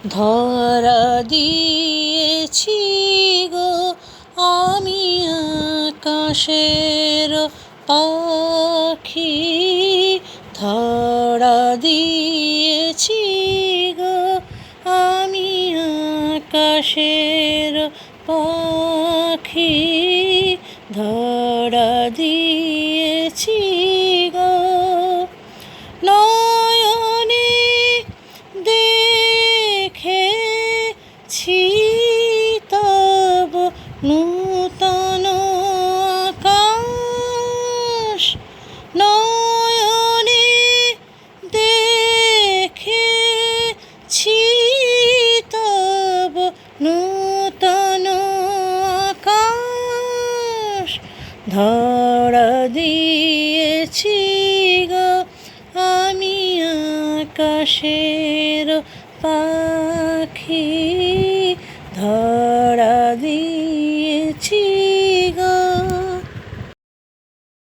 ধরা দিয়েছি গো আমি আকাশের পাখি, ধরা দিয়েছি গো আমি আকাশের পাখি, ধরা দিয়েছি গো নয়নে দেখেছি তব নূতন আকাশ, নয়নে দেখেছি তব নূতন আকাশ, ধরা দিয়েছি গো আমি আকাশের পাখি, ধরা